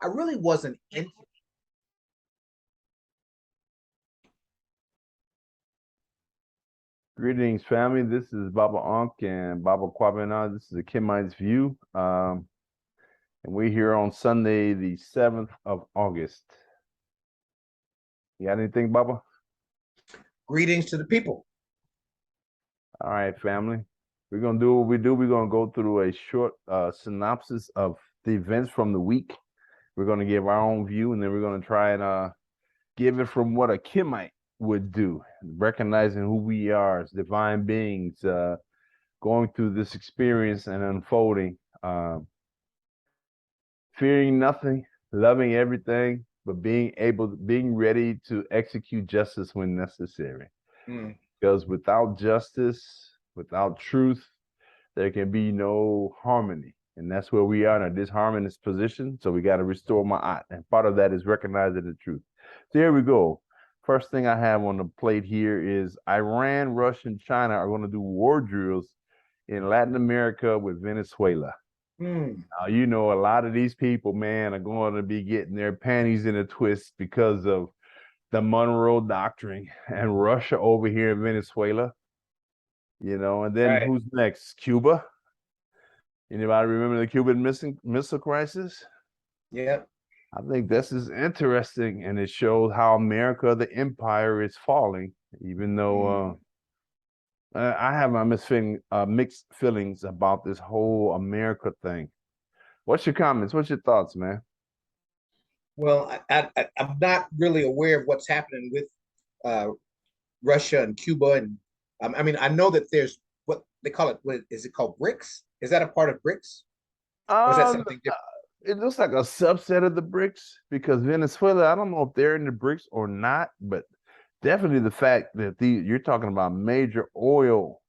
I really wasn't into. Greetings, family. This is Baba Ahnk and Baba Kwabena. This is the Kemites View. And we're here on Sunday, the 7th of August. You got anything, Baba? Greetings to the people. All right, family. We're going to do what we do. We're going to go through a short synopsis of the events from the week. We're going to give our own view, and then we're going to try and give it from what a Kemite would do, recognizing who we are as divine beings, going through this experience and unfolding, fearing nothing, loving everything, but being ready to execute justice when necessary. Because without justice, without truth, there can be no harmony. And that's where we are in a disharmonious position. So we got to restore ma'at. And part of that is recognizing the truth. So here we go. First thing I have on the plate here is Iran, Russia, and China are going to do war drills in Latin America with Venezuela. Now, you know, a lot of these people, man, are going to be getting their panties in a twist because of the Monroe Doctrine and Russia over here in Venezuela. You know, and then who's next? Cuba. Anybody remember the Cuban Missile Crisis? Yeah. I think this is interesting, and it shows how America, the empire, is falling, even though I have my mixed feelings about this whole America thing. What's your comments? What's your thoughts, man? Well, I'm not really aware of what's happening with Russia and Cuba. And I mean, I know that there's what they call it. What is it called? BRICS? Is that a part of BRICS? Or is that something different? It looks like a subset of the BRICS, because Venezuela, I don't know if they're in the BRICS or not, but definitely the fact that you're talking about major oil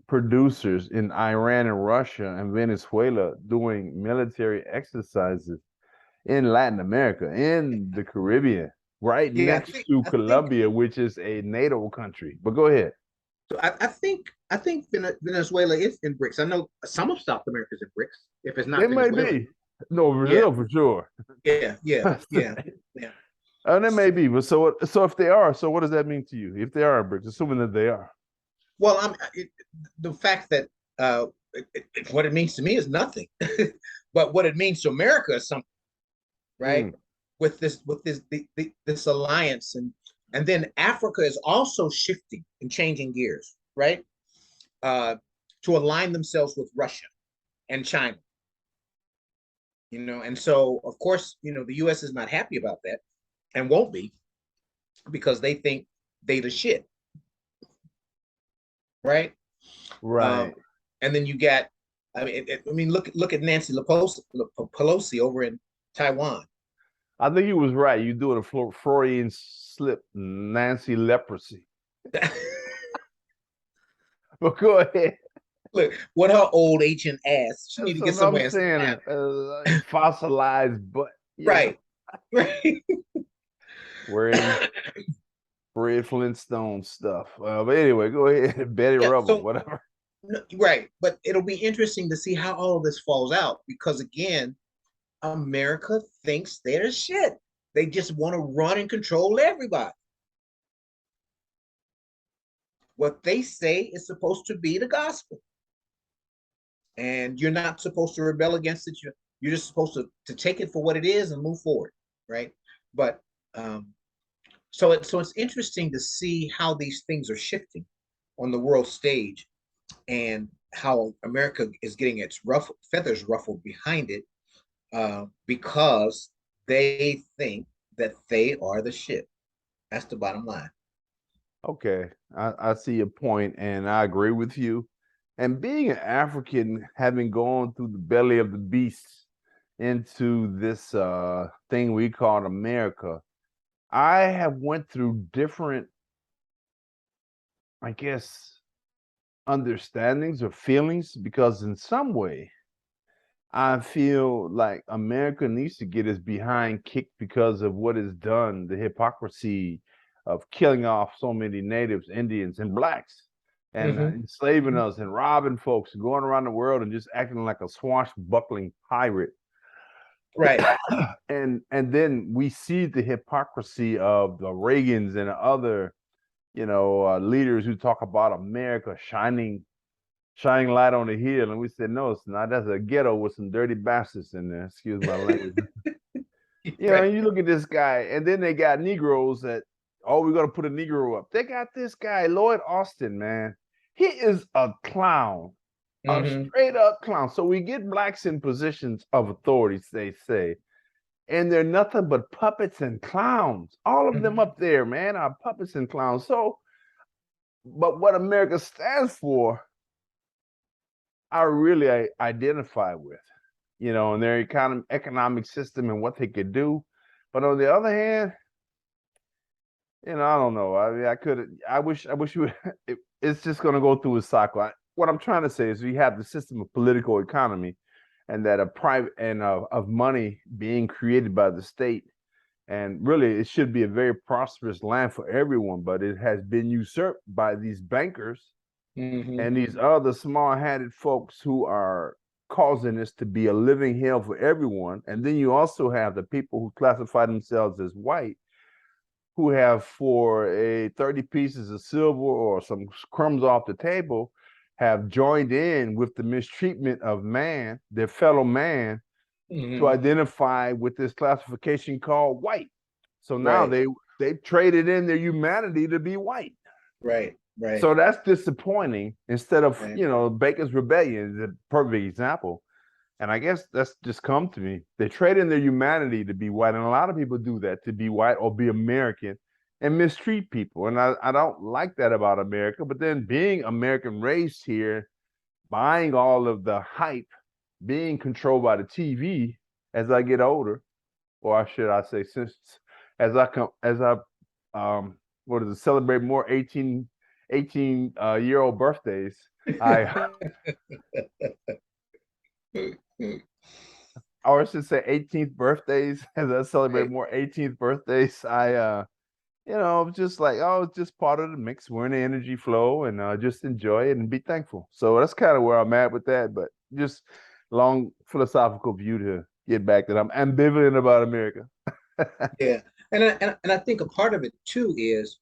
producers in Iran and Russia and Venezuela doing military exercises in Latin America, in the Caribbean, right next to Colombia, which is a NATO country. But go ahead. So I think Venezuela is in BRICS. I know some of South America is in BRICS. If it's not, they might be. No, Brazil for sure. Yeah. And they may be, but so if they are, so what does that mean to you? If they are in BRICS, assuming that they are. Well, the fact that what it means to me is nothing, but what it means to America is something, right? With this alliance, and then Africa is also shifting and changing gears, right? To align themselves with Russia and China. You know, and so of course, you know, the U.S. is not happy about that and won't be, because they think they the shit. Right. And then you got, I mean, look at Nancy Pelosi over in Taiwan. I think he was right. You're doing a Freudian slip, Nancy leprosy. But go ahead. Look, what her old ancient ass. She need to get somewhere. Fossilized butt. Right. Right. Wearing Fred Flintstone stuff. But anyway, go ahead. Betty Rubble, whatever. Right. But it'll be interesting to see how all of this falls out, because again, America thinks they're shit. They just want to run and control everybody. What they say is supposed to be the gospel. And you're not supposed to rebel against it. You're just supposed to take it for what it is and move forward. Right. But so it's interesting to see how these things are shifting on the world stage, and how America is getting its feathers ruffled behind it, because they think that they are the shit. That's the bottom line. Okay, I see your point, and I agree with you. And being an African, having gone through the belly of the beast into this thing we call America, I have went through different, I guess, understandings or feelings, because in some way, I feel like America needs to get its behind kicked because of what is done, the hypocrisy of killing off so many natives, Indians, and blacks, and enslaving us and robbing folks, and going around the world and just acting like a swashbuckling pirate. Right. And then we see the hypocrisy of the Reagans and other, leaders who talk about America shining light on the hill, and we said no, it's not. That's a ghetto with some dirty bastards in there. Excuse my language. Right. You look at this guy, and then they got Negroes that, oh, we're gonna put a Negro up. They got this guy, Lloyd Austin, man. He is a clown, a Mm-hmm. straight up clown. So we get blacks in positions of authority, they say, and they're nothing but puppets and clowns. All of them Mm-hmm. up there, man, are puppets and clowns. So, but what America stands for, I really identify with, and their economic system and what they could do. But on the other hand, I don't know. I mean, I wish you would. It's just going to go through a cycle. What I'm trying to say is we have the system of political economy, and that a private and of money being created by the state. And really, it should be a very prosperous land for everyone, but it has been usurped by these bankers Mm-hmm. and these other small-handed folks who are causing this to be a living hell for everyone. And then you also have the people who classify themselves as white, who have, for a 30 pieces of silver or some crumbs off the table, have joined in with the mistreatment of man, their fellow man, to Mm-hmm. identify with this classification called white. So now Right. they've traded in their humanity to be white. Right. Right. So that's disappointing. Instead of, Right. Baker's Rebellion is a perfect example. And I guess that's just come to me. They trade in their humanity to be white. And a lot of people do that, to be white or be American, and mistreat people. And I don't like that about America. But then being American raised here, buying all of the hype, being controlled by the TV as I get older, or should I say, since as I what is it, celebrate more 18-year-old birthdays, I or I should say 18th birthdays, as I celebrate Right. more 18th birthdays, just like, oh, it's just part of the mix. We're in the energy flow, and just enjoy it and be thankful. So that's kind of where I'm at with that. But just long philosophical view to get back that I'm ambivalent about America. Yeah. And I think a part of it too is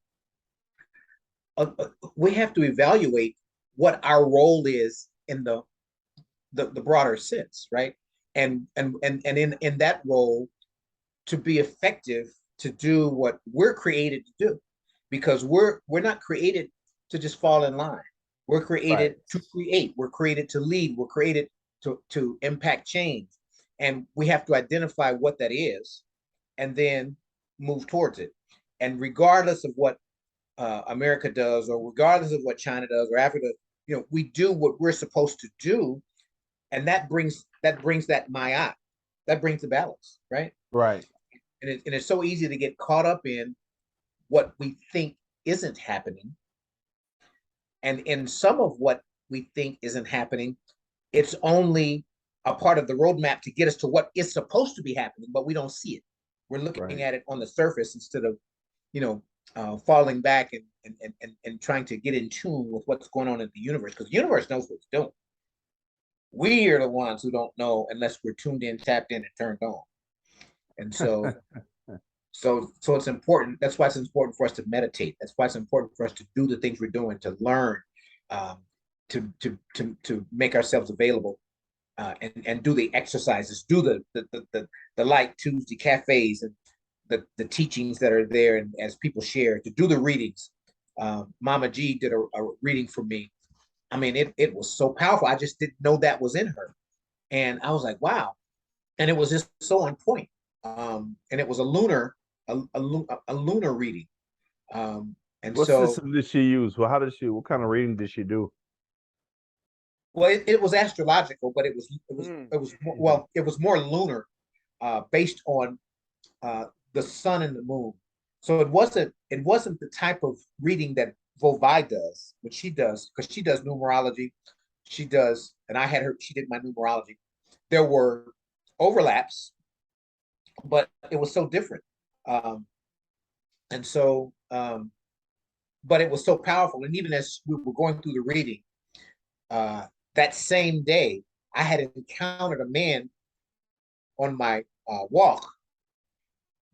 we have to evaluate what our role is in the broader sense, right? And in that role, to be effective, to do what we're created to do, because we're not created to just fall in line. We're Right. created to create. We're created to lead. We're created to impact change, and we have to identify what that is, and then move towards it. And regardless of what America does, or regardless of what China does, or Africa, we do what we're supposed to do, and that brings that maya, that brings the balance, right? Right. And it's so easy to get caught up in what we think isn't happening, and in some of what we think isn't happening, it's only a part of the roadmap to get us to what is supposed to be happening, but we don't see it. We're looking Right. at it on the surface instead of, falling back and trying to get in tune with what's going on in the universe, because the universe knows what it's doing. We are the ones who don't know unless we're tuned in, tapped in, and turned on. And so it's important. That's why it's important for us to meditate. That's why it's important for us to do the things we're doing, to learn, um, to make ourselves available, and do the exercises, do the Light Tuesday cafes, and the teachings that are there, and as people share, to do the readings. Mama G did a reading for me. I mean, it was so powerful. I just didn't know that was in her, and I was like, wow. And it was just so on point. And it was a lunar reading. And What so, system did she use? Well, what kind of reading did she do? well, it was astrological, but Mhm. it was more lunar, based on the sun and the moon. So it wasn't the type of reading that Vovi does, what she does, because she does numerology. She does, and she did my numerology. There were overlaps, but it was so different. Um, and so, but it was so powerful. And even as we were going through the reading, that same day, I had encountered a man on my walk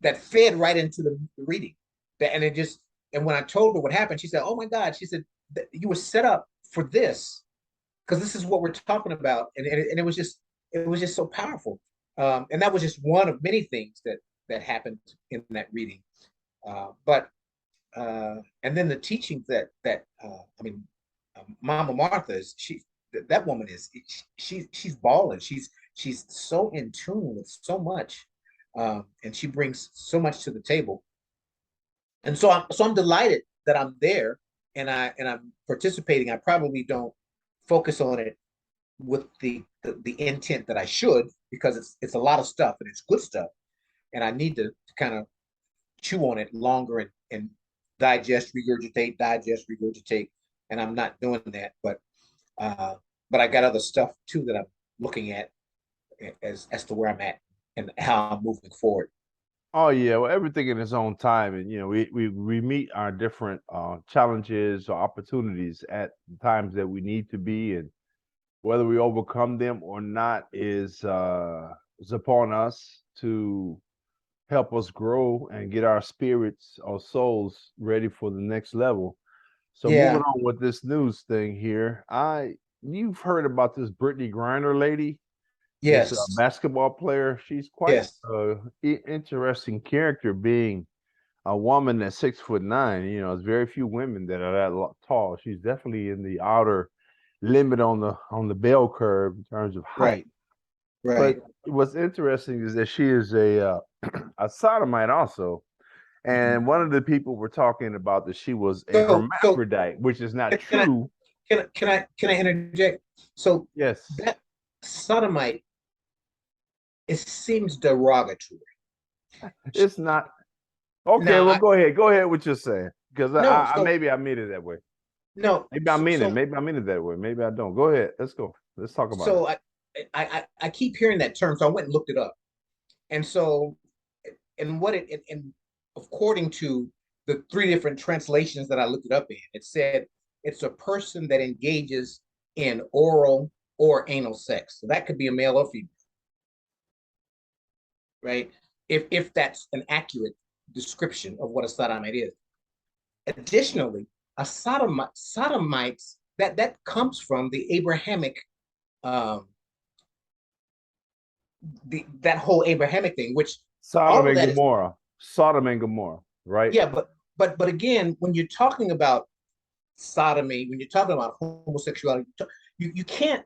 that fed right into the reading. And when I told her what happened, she said, "Oh my God," she said, "You were set up for this because this is what we're talking about," and it was just so powerful. And that was just one of many things that happened in that reading. But and then the teachings I mean, Mama Martha is that woman is she's balling. She's so in tune with so much, and she brings so much to the table. And so I'm delighted that I'm there and I'm participating. I probably don't focus on it with the intent that I should because it's a lot of stuff and it's good stuff, and I need to kind of chew on it longer and digest, regurgitate, and I'm not doing that. But I got other stuff too that I'm looking at as to where I'm at and how I'm moving forward. Oh yeah, well, everything in its own time, and we meet our different challenges or opportunities at the times that we need to be, and whether we overcome them or not is upon us to help us grow and get our spirits or souls ready for the next level. So moving Yeah. on with this news thing here, you've heard about this Brittany Griner lady, this Yes. basketball player. She's quite Yes. interesting character, being a woman that's 6'9". There's very few women that are that tall. She's definitely in the outer limit on the bell curve in terms of Right. height. But Right. what's interesting is that she is a sodomite also. Mhm. And one of the people were talking about that she was a So hermaphrodite, which is not can I true. can I interject? So Yes, that sodomite, it seems derogatory. it's not. Okay, Now well, I go ahead. Go ahead with what you're saying. Because no I so maybe I mean it that way. no Maybe I so mean it. so Maybe I mean it that way. Maybe I don't. Go ahead. Let's go. Let's talk about it. so I keep hearing that term, so I went and looked it up. And so and what it and according to the three different translations that I looked it up in, it said it's a person that engages in oral or anal sex. So that could be a male or female, right? If that's an accurate description of what a sodomite is. Additionally, a sodomites that comes from the Abrahamic that whole Abrahamic thing, which Sodom all of and that is Gomorrah. Sodom and Gomorrah, right? yeah, but again, when you're talking about sodomy, when you're talking about homosexuality, you can't.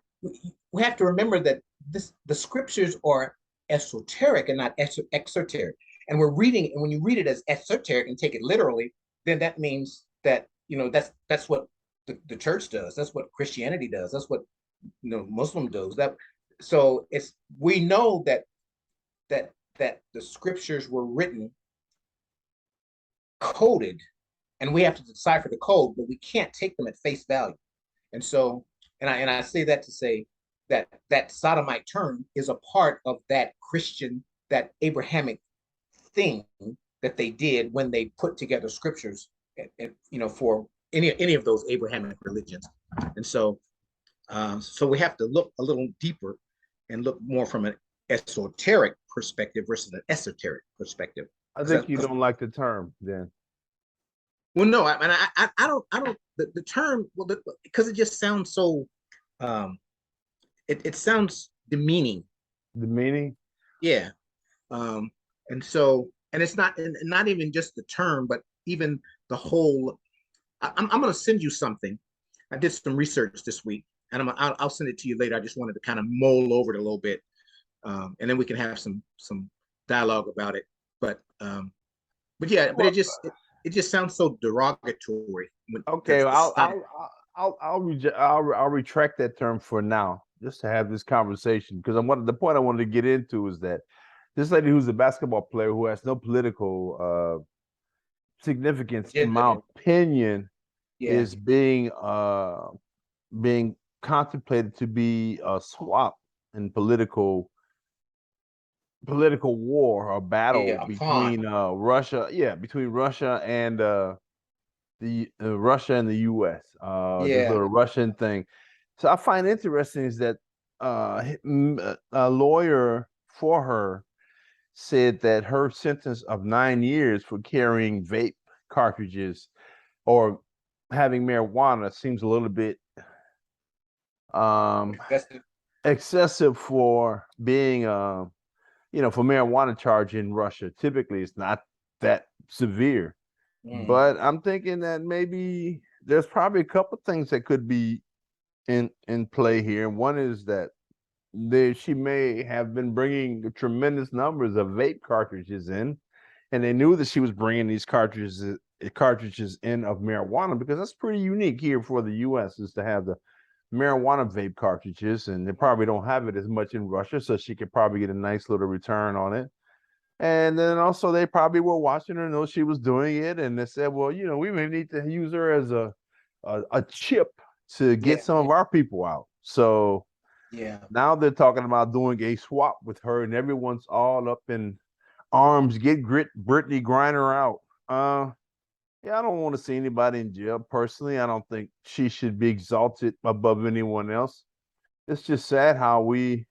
We have to remember that the scriptures are esoteric and not exoteric. And we're reading, and when you read it as esoteric and take it literally, then that means that that's what the church does. That's what Christianity does. That's what Muslim does. So it's we know that the scriptures were written coded and we have to decipher the code, but we can't take them at face value. And so, and I say that to say that sodomite term is a part of that Christian, that Abrahamic thing that they did when they put together scriptures, for any of those Abrahamic religions. And so we have to look a little deeper and look more from an esoteric perspective versus an esoteric perspective. I think you don't like the term then. Well, no, I don't. The term, well, because it just sounds so. Um, it sounds demeaning. The meaning? Yeah. Um, and it's not even just the term, but even the whole. I'm going to send you something. I did some research this week, and I'll send it to you later. I just wanted to kind of mull over it a little bit, and then we can have some dialogue about it. But yeah, but it just sounds so derogatory. Okay, well, I'll retract that term for now, just to have this conversation, because the point I wanted to get into is that this lady who's a basketball player who has no political significance, in my opinion, Yeah. is being contemplated to be a swap in political war or battle between Russia and Russia and the U.S. This little Russian thing. So I find interesting is that a lawyer for her said that her sentence of 9 years for carrying vape cartridges or having marijuana seems a little bit excessive for being for marijuana charge in Russia. Typically it's not that severe. But I'm thinking that maybe there's probably a couple things that could be in play here. One is that she may have been bringing tremendous numbers of vape cartridges in, and they knew that she was bringing these cartridges in of marijuana, because that's pretty unique here for the U.S. is to have the marijuana vape cartridges, and they probably don't have it as much in Russia, so she could probably get a nice little return on it. And then also they probably were watching her, know she was doing it, and they said, well, we may need to use her as a chip to get some of our people out. So now they're talking about doing a swap with her, and everyone's all up in arms. Get Brittany Griner out. I don't want to see anybody in jail. Personally, I don't think she should be exalted above anyone else. It's just sad how we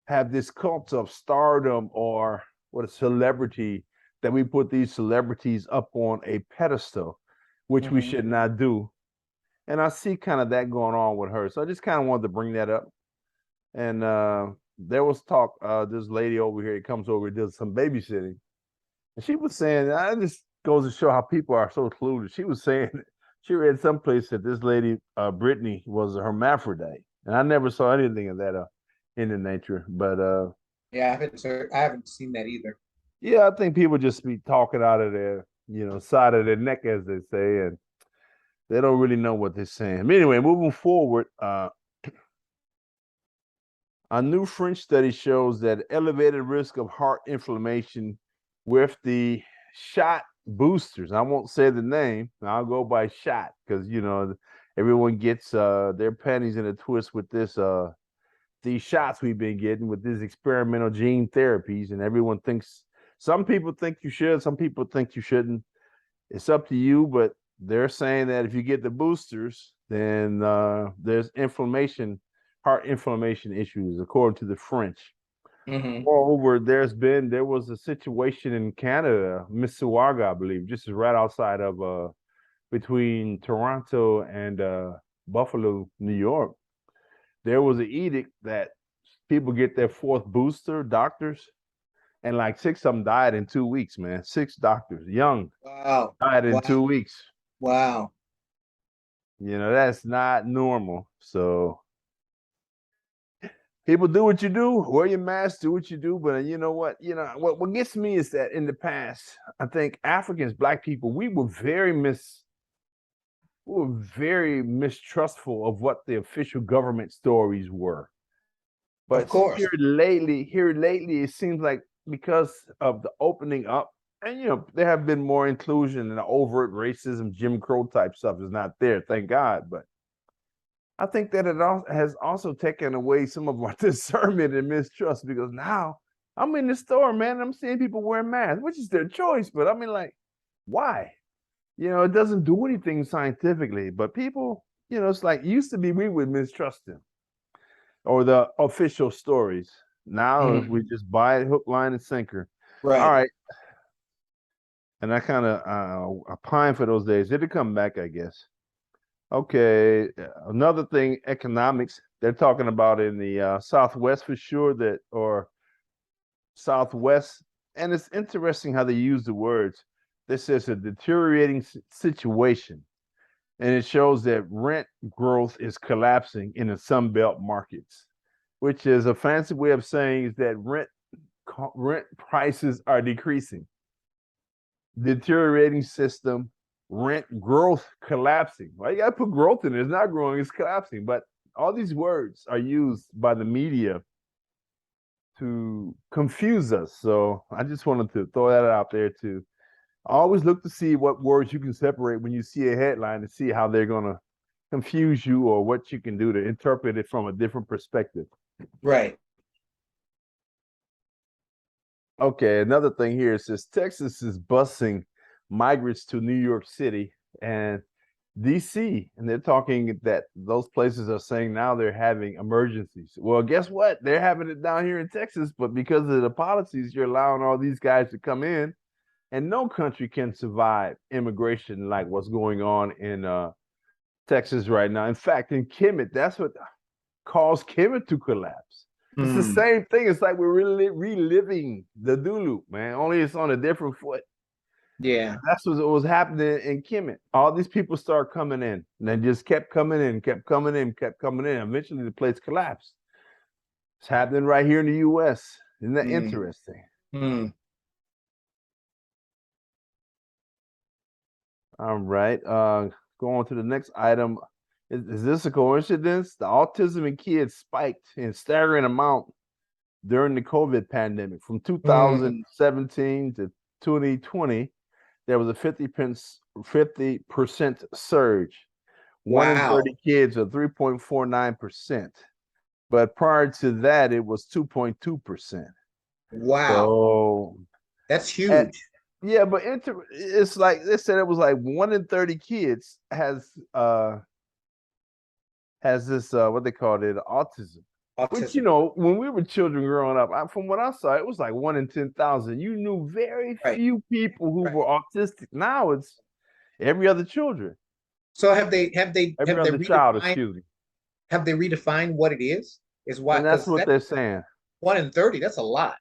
have this cult of stardom or what a celebrity, that we put these celebrities up on a pedestal, which we should not do. And I see kind of that going on with her. So I just kind of wanted to bring that up. And there was talk, this lady over here comes over and does some babysitting. And she was saying, it just goes to show how people are so clueless. She was saying, she read someplace that this lady, Brittany, was a hermaphrodite. And I never saw anything of that in the nature. But I haven't seen that either. Yeah, I think people just be talking out of their, side of their neck, as they say, and they don't really know what they're saying. But anyway, moving forward, a new French study shows that elevated risk of heart inflammation with the shot boosters. I won't say the name. I'll go by shot because, everyone gets their panties in a twist with this these shots we've been getting with these experimental gene therapies, and everyone thinks, some people think you should, some people think you shouldn't. It's up to you, but they're saying that if you get the boosters, then there's heart inflammation issues, according to the French. Moreover, there was a situation in Canada, Mississauga, I believe, just right outside of between Toronto and Buffalo, New York. There was an edict that people get their fourth booster, doctors, and like 6 of them died in 2 weeks, man. 6 doctors, young, died in 2 weeks. Wow. That's not normal. So people, do what you do, wear your mask, do what you do. But you know what? What gets me is that in the past, I think Africans, Black people, we were very mistrustful of what the official government stories were. But of course, here lately, it seems like because of the opening up, and there have been more inclusion, and the overt racism, Jim Crow type stuff is not there, thank God. But I think that it has also taken away some of our discernment and mistrust, because now I'm in the store, man, I'm seeing people wear masks, which is their choice, but I mean, like, why? It doesn't do anything scientifically, but people, it's like, used to be we would mistrust them or the official stories. Now we just buy it hook, line, and sinker. Right. All right. And I kind of I pine for those days. It'll come back, I guess. Okay. Another thing, economics. They're talking about in the Southwest for sure, or Southwest. And it's interesting how they use the words. This is a deteriorating situation. And it shows that rent growth is collapsing in the Sunbelt markets, which is a fancy way of saying is that rent prices are decreasing. Deteriorating system, rent growth collapsing. Well, you got to put growth in it. It's not growing, it's collapsing. But all these words are used by the media to confuse us. So I just wanted to throw that out there too. Always look to see what words you can separate when you see a headline to see how they're going to confuse you or what you can do to interpret it from a different perspective. Right. Okay, another thing here, it says Texas is busing migrants to New York City, and DC, and they're talking that those places are saying now they're having emergencies. Well, guess what? They're having it down here in Texas, but because of the policies, you're allowing all these guys to come in, and no country can survive immigration like what's going on in Texas right now. In fact, in Kemet, that's what caused Kemet to collapse. It's the same thing. It's like we're really reliving the Dulu, man. Only it's on a different foot. Yeah. That's what was happening in Kemet. All these people start coming in, and they just kept coming in, kept coming in, kept coming in. Eventually, the place collapsed. It's happening right here in the U.S. Isn't that interesting? All right. Go on to the next item. Is this a coincidence? The autism in kids spiked in staggering amount during the COVID pandemic. From 2017 to 2020, there was a 50% surge. One in 30 kids, or 3.49%. But prior to that, it was 2.2%. Wow. So that's huge. Yeah, but it's like they said it was like 1 in 30 kids has this what they called it, autism. Which, you know, when we were children growing up, from what I saw, it was like 1 in 10,000. You knew very few people who were autistic. Now it's every other children. So have they redefined what it is? Is why? And that's what they're saying. 1 in 30. That's a lot.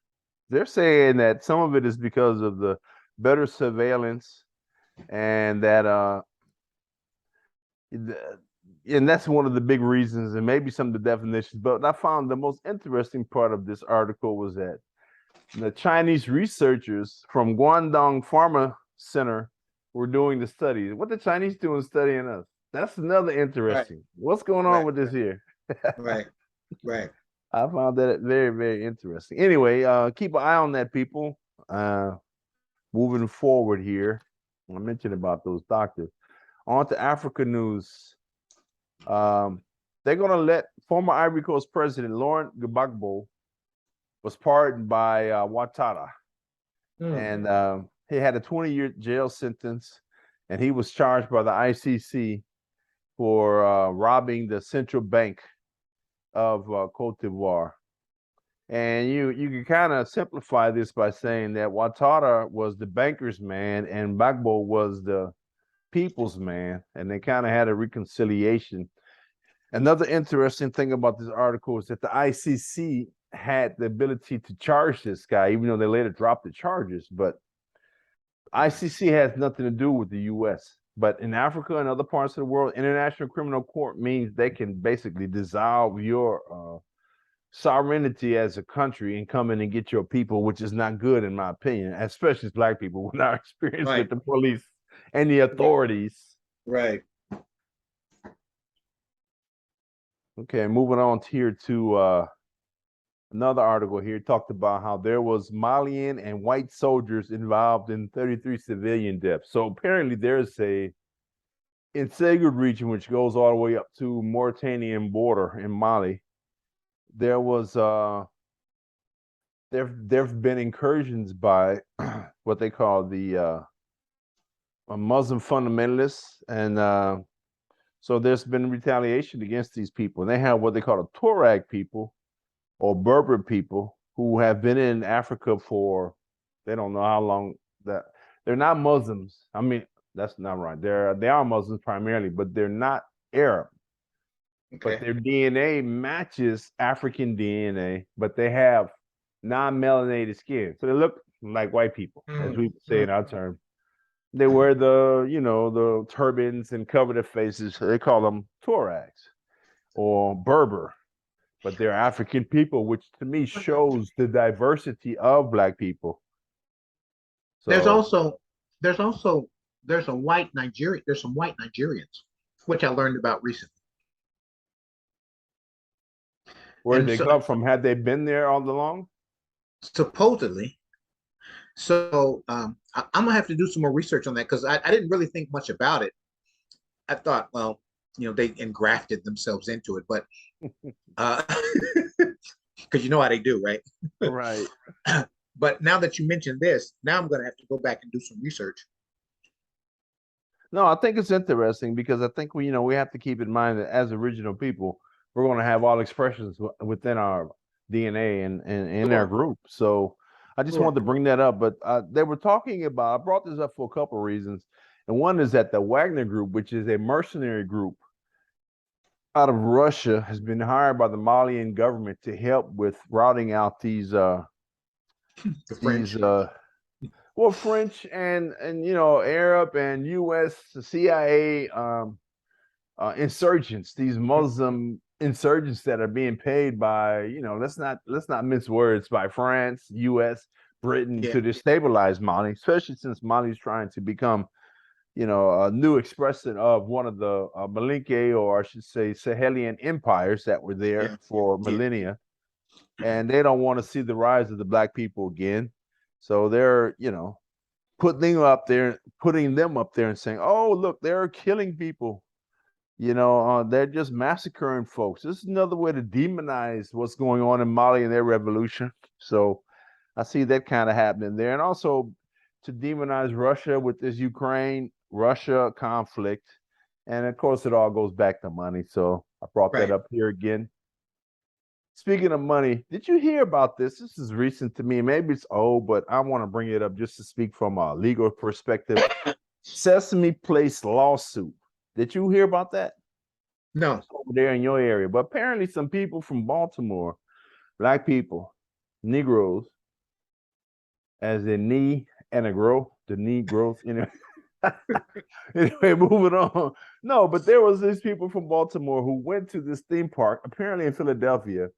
They're saying that some of it is because of the better surveillance, and that and that's one of the big reasons, and maybe some of the definitions. But I found the most interesting part of this article was that the Chinese researchers from Guangdong Pharma Center were doing the studies. What the Chinese doing studying us? That's another interesting. What's going on with this here? Right. I found that very, very interesting. Anyway, keep an eye on that, people. Moving forward here, I mentioned about those doctors. On to Africa news. They're going to let former Ivory Coast President Laurent Gbagbo was pardoned by Ouattara. And he had a 20-year jail sentence, and he was charged by the ICC for robbing the central bank of Cote d'Ivoire. And you can kind of simplify this by saying that Ouattara was the banker's man and Gbagbo was the people's man, and they kind of had a reconciliation. Another interesting thing about this article is that the ICC had the ability to charge this guy, even though they later dropped the charges. But ICC has nothing to do with the U.S. But in Africa and other parts of the world, International Criminal Court means they can basically dissolve your sovereignty as a country and come in and get your people, which is not good in my opinion, especially as Black people with our experience with the police and the authorities. Right. Okay, moving on here to another article here talked about how there was Malian and white soldiers involved in 33 civilian deaths. So apparently there's in Segud region, which goes all the way up to Mauritanian border in Mali, there was there've been incursions by what they call the Muslim fundamentalists, and so there's been retaliation against these people. And they have what they call a Tuareg people or Berber people who have been in Africa for they don't know how long. That they're not Muslims. I mean, that's not right. They are Muslims primarily, but they're not Arab. But their DNA matches African DNA, but they have non-melanated skin. So they look like white people, as we say in our term. They wear the turbans and cover their faces. So they call them Tuaregs or Berber, but they're African people, which to me shows the diversity of Black people. So, there's a white Nigerian. There's some white Nigerians, which I learned about recently. Where did they come from? Had they been there all along? Supposedly. So I'm gonna have to do some more research on that because I didn't really think much about it. I thought, well, they engrafted themselves into it, but because you know how they do, right? Right. But now that you mentioned this, now I'm gonna have to go back and do some research. No, I think it's interesting because I think we have to keep in mind that as original people, we're going to have all expressions within our DNA and in our Sure, group. So I just wanted sure. to bring that up. But they were talking about. I brought this up for a couple of reasons, and one is that the Wagner Group, which is a mercenary group out of Russia, has been hired by the Malian government to help with routing out The these French. well, French and Arab and U.S. CIA insurgents, these Muslim insurgents that are being paid by let's not mince words, by France, U.S., Britain Yeah, to destabilize Mali, especially since Mali is trying to become a new expression of one of the Malinke, or I should say Sahelian empires that were yeah, there for yeah, millennia, and they don't want to see the rise of the black people again. So they're, putting them up there and saying, "Oh, look, they're killing people. They're just massacring folks." This is another way to demonize what's going on in Mali and their revolution. So I see that kind of happening there, and also to demonize Russia with this Ukraine-Russia conflict, and of course, it all goes back to money. So I brought that right. up here again. Speaking of money, did you hear about this? This is recent to me. Maybe it's old, but I want to bring it up just to speak from a legal perspective. Sesame Place lawsuit. Did you hear about that? No, Over there in your area. But apparently some people from Baltimore, black people, Negroes, as in knee and a growth, the knee growth, Anyway, moving on. No, but there was these people from Baltimore who went to this theme park, apparently in Philadelphia,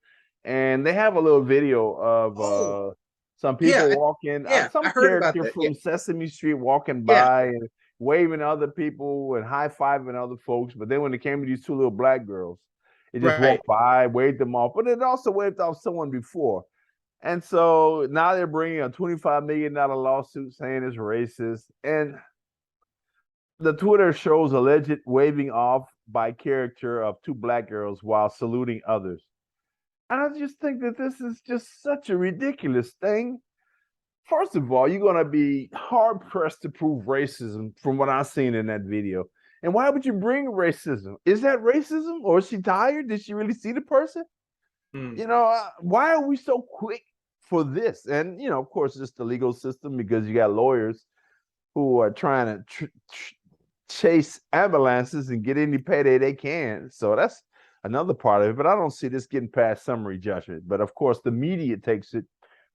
and they have a little video of oh, some yeah, people walking, I some heard about character that. Yeah, from Sesame Street walking yeah, by and waving at other people and high-fiving other folks. But then when it came to these two little black girls, it just right, walked by, waved them off, but it also waved off someone before. And so now they're bringing a $25 million lawsuit saying it's racist. And the Twitter shows alleged waving off by character of two black girls while saluting others. And I just think that this is just such a ridiculous thing. First of all, you're going to be hard pressed to prove racism from what I've seen in that video. And why would you bring racism? Is that racism, or is she tired? Did she really see the person? mm, Why are we so quick for this? And, of course, it's the legal system, because you got lawyers who are trying to chase ambulances and get any payday they can. So that's another part of it. But I don't see this getting past summary judgment. But of course, the media takes it,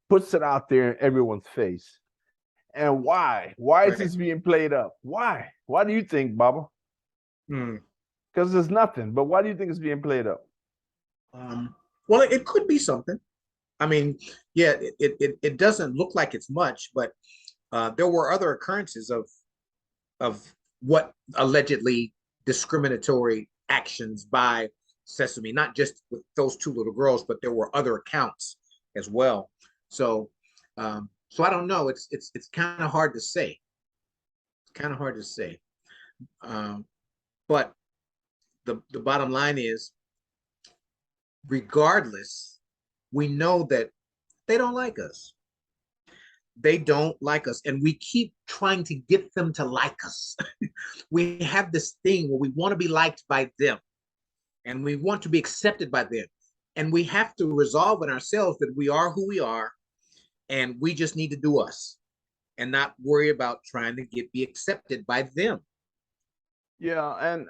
puts it out there in everyone's face. And why? Why is right. this being played up? Why? Why do you think, Baba? Mm. Because there's nothing. But why do you think it's being played up? Well, it could be something. I mean, yeah, it doesn't look like it's much, but there were other occurrences of what allegedly discriminatory actions by Sesame, not just with those two little girls, but there were other accounts as well. So, so I don't know. It's kind of hard to say. It's kind of hard to say. Um, but the bottom line is, regardless, we know that they don't like us. They don't like us, and we keep trying to get them to like us. We have this thing where we want to be liked by them, and we want to be accepted by them, and we have to resolve in ourselves that we are who we are, and we just need to do us and not worry about trying to be accepted by them. Yeah, and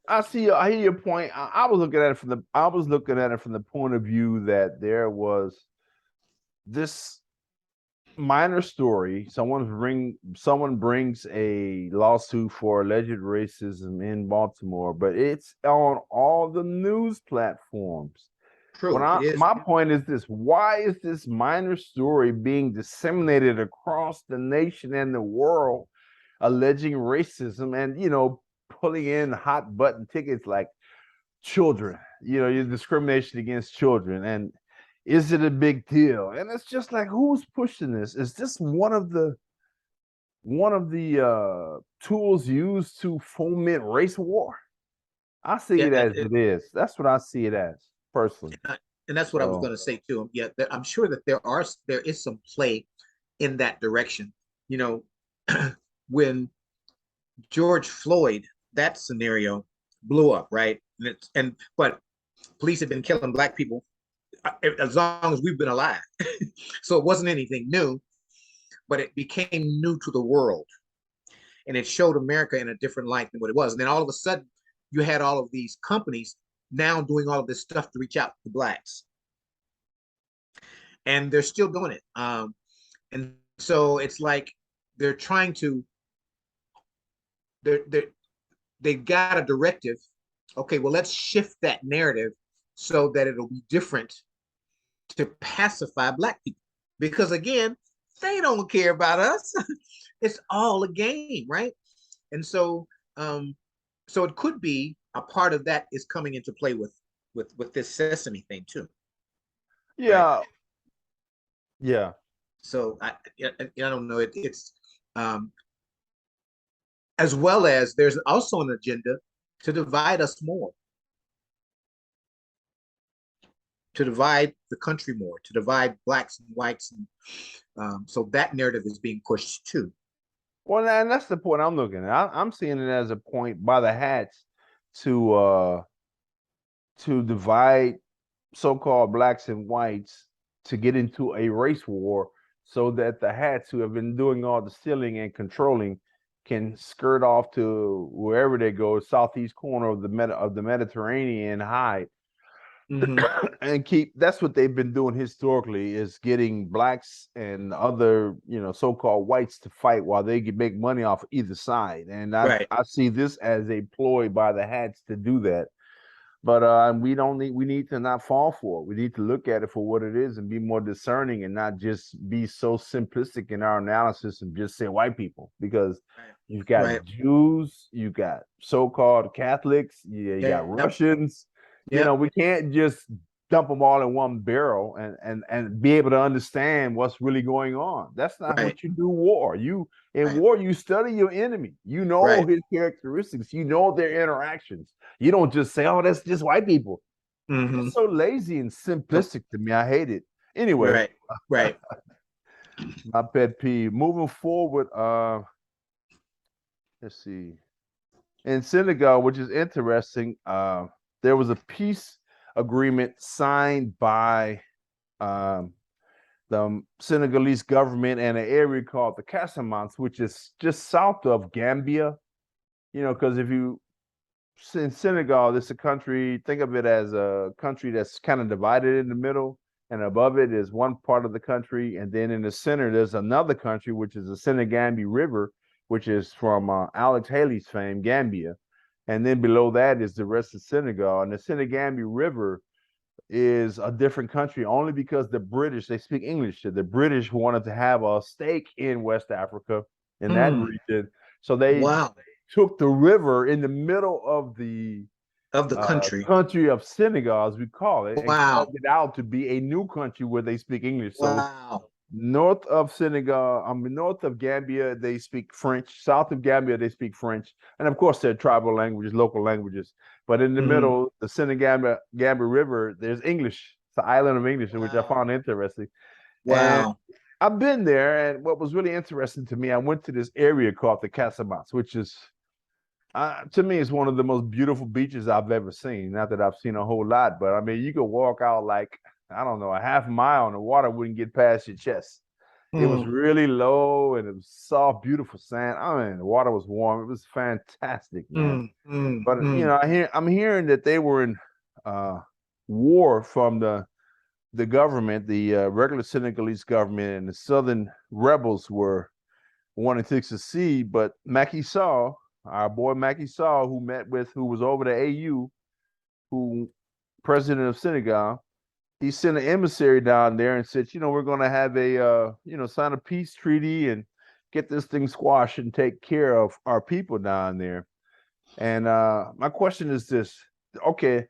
I hear your point. I was looking at it from the point of view that there was this minor story. Someone brings a lawsuit for alleged racism in Baltimore, but it's on all the news platforms. True, it is. My point is this: why is this minor story being disseminated across the nation and the world, alleging racism and pulling in hot button tickets like children, your discrimination against children, and is it a big deal? And it's just like, who's pushing this? Is this one of the tools used to foment race war? I see Yeah, it as it is. That's what I see it as personally. and that's what I was So going to say too. Yeah, I'm sure that there is some play in that direction. You know, when George Floyd, that scenario blew up, right? But police have been killing black people as long as we've been alive. So it wasn't anything new, but it became new to the world. And it showed America in a different light than what it was. And then all of a sudden, you had all of these companies now doing all of this stuff to reach out to blacks. And they're still doing it. And so it's like they're trying to, they're they got a directive. Okay, well, let's shift that narrative so that it'll be different to pacify black people. Because again, they don't care about us. It's all a game, right? And so so it could be a part of that is coming into play with this sesame thing too. Yeah. Right? Yeah. So I don't know. It's as well as there's also an agenda to divide us more, to divide the country more, to divide blacks and whites. And, so that narrative is being pushed too. Well, and that's the point I'm looking at. I'm seeing it as a point by the hats to divide so-called blacks and whites to get into a race war so that the hats who have been doing all the stealing and controlling can skirt off to wherever they go, southeast corner of the Mediterranean, hide. Mm-hmm. And keep, that's what they've been doing historically, is getting blacks and other, so-called whites to fight while they can make money off either side. And I see this as a ploy by the hats to do that. But we need to not fall for it. We need to look at it for what it is and be more discerning and not just be so simplistic in our analysis and just say white people, because you've got Jews, you got so-called Catholics, you got Russians. We can't just dump them all in one barrel and be able to understand what's really going on. That's not what you do war. War, you study your enemy. You know his characteristics. You know their interactions. You don't just say, "Oh, that's just white people." Mm-hmm. It's so lazy and simplistic to me. I hate it. Anyway, right. My pet peeve. Moving forward, let's see. In Senegal, which is interesting, there was a peace agreement signed by the Senegalese government and an area called the Casamance, which is just south of Gambia. Because if you in Senegal, it's a country, think of it as a country that's kind of divided in the middle, and above it is one part of the country, and then in the center there's another country, which is the Senegambie River, which is from Alex Haley's fame, Gambia. And then below that is the rest of Senegal. And the Senegambie River is a different country only because the British, they speak English. The British wanted to have a stake in West Africa, in that region. So they took the river in the middle of the country of Senegal, as we call it, and carved it out to be a new country where they speak English. So north of Senegal, north of Gambia, they speak French. South of Gambia, they speak French. And of course, they're tribal languages, local languages. But in the middle, the Senegambia River, there's English. It's the island of English, which I found interesting. And I've been there, and what was really interesting to me, I went to this area called the Casamance, which is, to me, it's one of the most beautiful beaches I've ever seen. Not that I've seen a whole lot, but I mean, you could walk out like, I don't know, a half mile and the water wouldn't get past your chest. It was really low and it was soft, beautiful sand. I mean, the water was warm. It was fantastic, man. But I'm hearing that they were in war from the government, the regular Senegalese government, and the southern rebels were wanting to secede. But Macky Sall, our boy Macky Sall, who was over the AU, president of Senegal, he sent an emissary down there and said, we're going to have a, sign a peace treaty and get this thing squashed and take care of our people down there. And my question is this. Okay,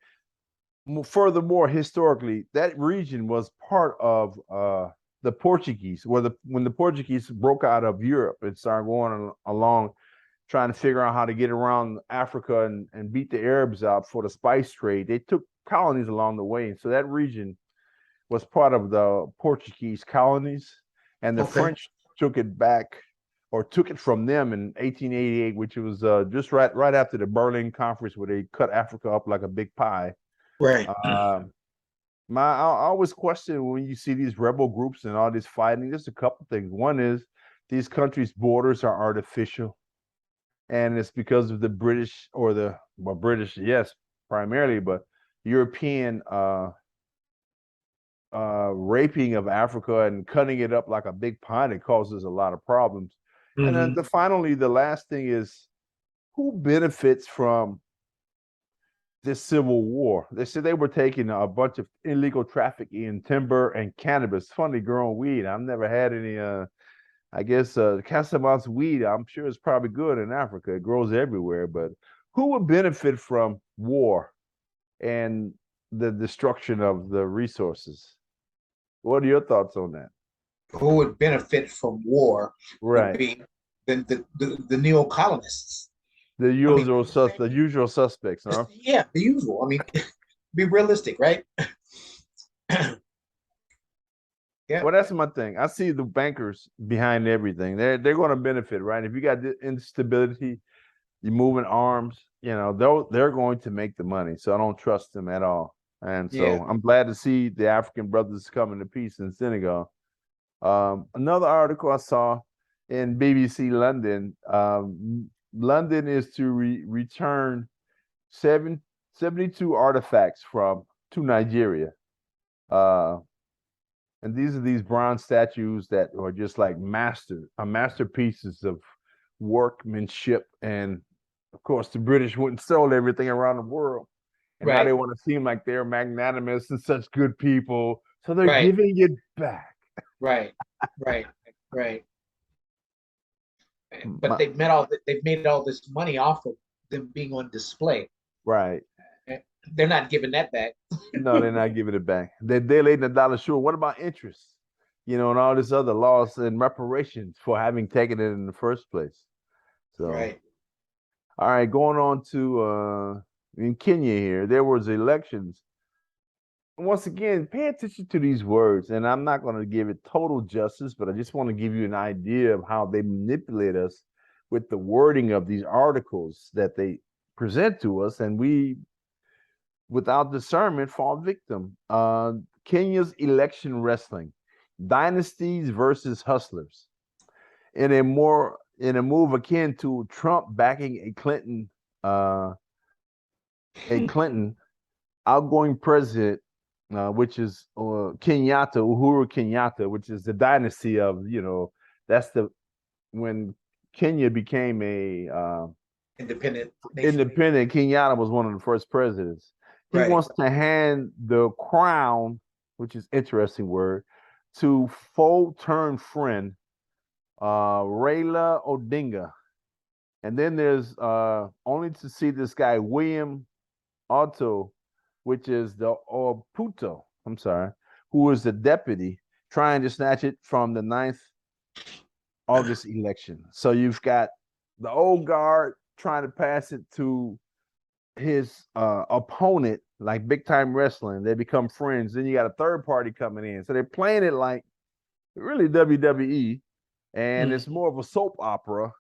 furthermore, historically, that region was part of the Portuguese, when the Portuguese broke out of Europe and started going along, trying to figure out how to get around Africa and beat the Arabs out for the spice trade. They took colonies along the way. And so that region was part of the Portuguese colonies, and the French took it back or took it from them in 1888, which was just right after the Berlin Conference, where they cut Africa up like a big pie. Right. I always question when you see these rebel groups and all this fighting. There's a couple things. One is these countries' borders are artificial, and it's because of the British British, yes, primarily, but European raping of Africa and cutting it up like a big pie. It causes a lot of problems. And then finally, the last thing is, who benefits from this civil war? They said they were taking a bunch of illegal trafficking in timber and cannabis, funny grown weed. I've never had any. I guess Casamance weed, I'm sure it's probably good in Africa. It grows everywhere. But who would benefit from war and the destruction of the resources? What are your thoughts on that? Who would benefit from war would be the neo-colonists. The usual suspects, huh? Yeah, the usual. I mean, be realistic, right? Yeah. Well, that's my thing. I see the bankers behind everything. They're going to benefit, right? If you got instability, you're moving arms, they're going to make the money. So I don't trust them at all. And so I'm glad to see the African brothers coming to peace in Senegal. Another article I saw in BBC London, London is to return 72 artifacts to Nigeria. And these are these bronze statues that are just like masterpieces of workmanship. And of course, the British went and stole everything around the world. And now they want to seem like they're magnanimous and such good people. So they're giving it back. Right. But they've made all this money off of them being on display. Right. They're not giving that back. No, they're not giving it back. They're laid in the dollar short. What about interest? And all this other loss and reparations for having taken it in the first place. So, all right, going on to in Kenya here, there was elections. Once again, pay attention to these words, and I'm not going to give it total justice, but I just want to give you an idea of how they manipulate us with the wording of these articles that they present to us, and we, without discernment, fall victim. Kenya's election wrestling, dynasties versus hustlers. In a move akin to Trump backing a Clinton outgoing president, which is Kenyatta, Uhuru Kenyatta, which is the dynasty of, that's when Kenya became a independent. Kenyatta was one of the first presidents. He wants to hand the crown, which is interesting word, to full-term friend Raila Odinga. And then there's only to see this guy William Otto, which is the Puto, who is the deputy, trying to snatch it from the 9th August election. So you've got the old guard trying to pass it to his opponent, like big time wrestling. They become friends. Then you got a third party coming in. So they're playing it like really WWE, and it's more of a soap opera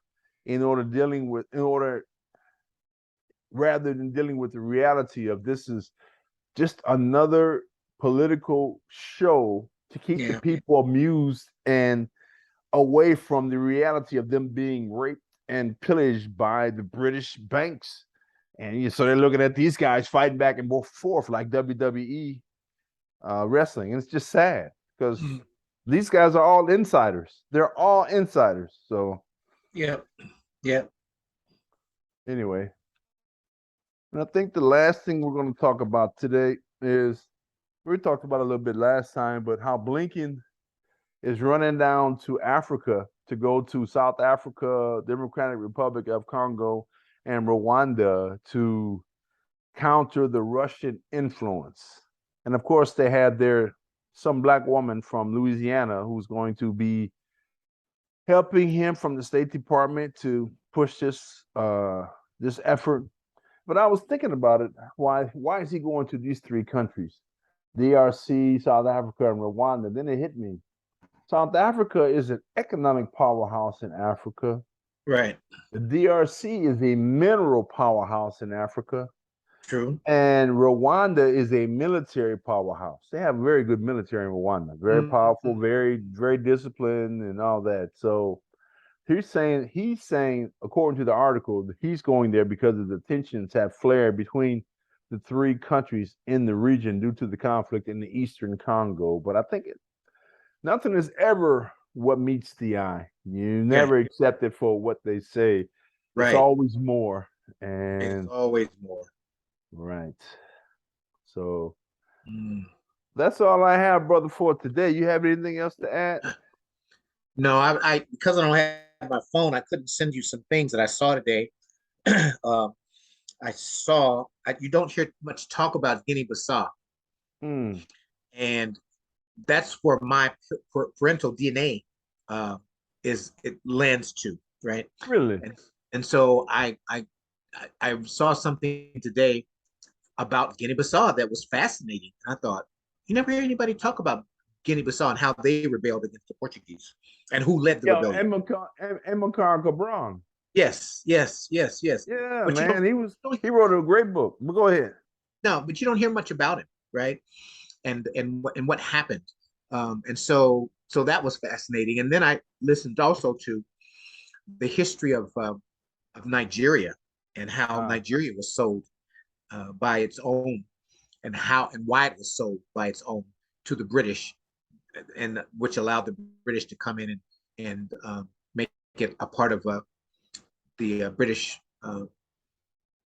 rather than dealing with the reality of this is just another political show to keep the people amused and away from the reality of them being raped and pillaged by the British banks. And so they're looking at these guys fighting back and forth like WWE wrestling. And it's just sad because these guys are all insiders. They're all insiders. So, anyway. And I think the last thing we're going to talk about today is, we talked about a little bit last time, but how Blinken is running down to Africa to go to South Africa, Democratic Republic of Congo, and Rwanda to counter the Russian influence. And of course, they had some black woman from Louisiana who's going to be helping him from the State Department to push this effort. But I was thinking about it. Why is he going to these three countries? DRC, South Africa, and Rwanda. Then it hit me. South Africa is an economic powerhouse in Africa. Right. The DRC is a mineral powerhouse in Africa. True. And Rwanda is a military powerhouse. They have very good military in Rwanda. Very powerful, very, very disciplined and all that. So he's saying, according to the article, that he's going there because of the tensions have flared between the three countries in the region due to the conflict in the Eastern Congo. But I think nothing is ever what meets the eye. You never accept it for what they say. Right. It's always more. And it's always more. Right. So that's all I have, brother, for today. You have anything else to add? No, I because I don't have my phone, I couldn't send you some things that I saw today. I saw you don't hear much talk about Guinea-Bissau, and that's where my parental DNA it lands to, right? Really? And so I saw something today about Guinea-Bissau that was fascinating. I thought, you never hear anybody talk about Guinea-Bissau and how they rebelled against the Portuguese and who led the rebellion. Amilcar Cabral. Yes. Yeah, but man, he wrote a great book. But go ahead. No, but you don't hear much about him, right? And what happened. And so that was fascinating. And then I listened also to the history of Nigeria and how Nigeria was sold by its own, and why it was sold by its own to the British, and which allowed the British to come in and make it a part of the British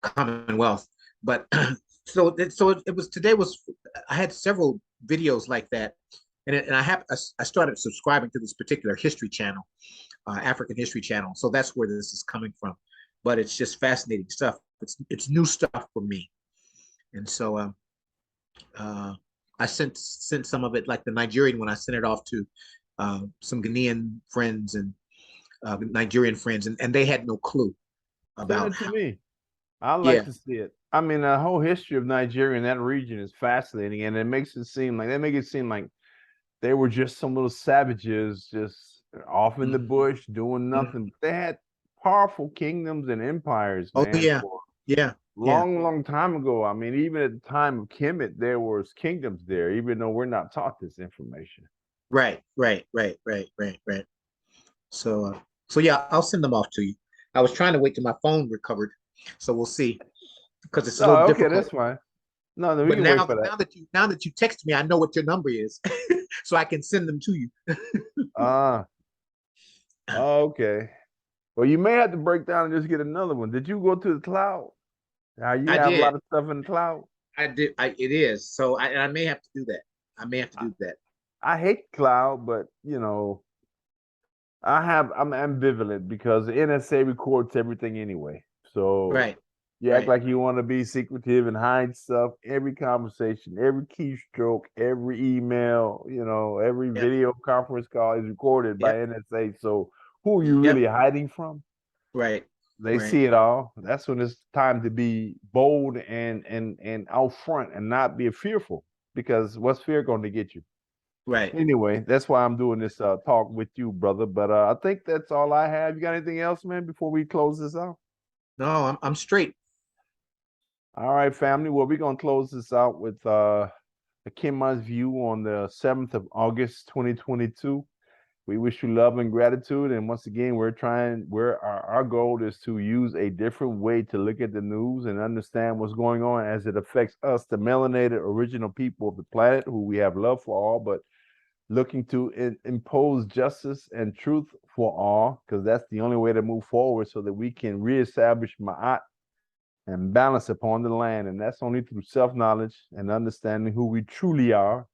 Commonwealth. But so it was today was I had several videos like that, and I started subscribing to this particular history channel, African history channel. So that's where this is coming from. But it's just fascinating stuff. It's new stuff for me, and so I sent some of it, like the Nigerian one. I sent it off to some Ghanaian friends and Nigerian friends, and they had no clue about it to me. I'd like to see it. I mean, the whole history of Nigeria and that region is fascinating, and it makes it seem like they were just some little savages just off in the bush doing nothing. They had powerful kingdoms and empires, man. Long time ago. I mean, even at the time of Kemet, there was kingdoms there, even though we're not taught this information. Right. So yeah, I'll send them off to you. I was trying to wait till my phone recovered, so we'll see, because it's a little difficult. Okay, that's fine. No, we but can now, wait for that. now that you text me, I know what your number is, so I can send them to you. Okay. Well, you may have to break down and just get another one. Did you go to the cloud? You have a lot of stuff in the cloud. I did. It is. So I may have to do that. I hate cloud, but I'm ambivalent because the NSA records everything anyway. So you act like you want to be secretive and hide stuff. Every conversation, every keystroke, every email, every video conference call is recorded by NSA. So who are you really hiding from? Right. They see it all. That's when it's time to be bold and out front and not be fearful, because what's fear going to get you? Right. Anyway, that's why I'm doing this talk with you, brother. But I think that's all I have. You got anything else, man, before we close this out? No, I'm straight. All right, family. Well, we're going to close this out with the Kemites view on the 7th of August, 2022. We wish you love and gratitude. And once again, our goal is to use a different way to look at the news and understand what's going on as it affects us, the melanated original people of the planet, who we have love for all, but looking to impose justice and truth for all, because that's the only way to move forward so that we can reestablish Ma'at and balance upon the land. And that's only through self-knowledge and understanding who we truly are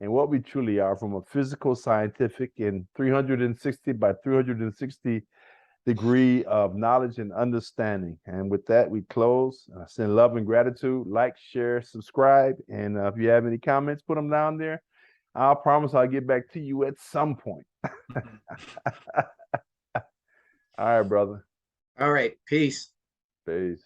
and what we truly are from a physical, scientific, and 360 by 360 degree of knowledge and understanding. And with that, we close. I send love and gratitude. Like, share, subscribe. And if you have any comments, put them down there. I'll promise I'll get back to you at some point. All right, brother. All right. Peace. Peace.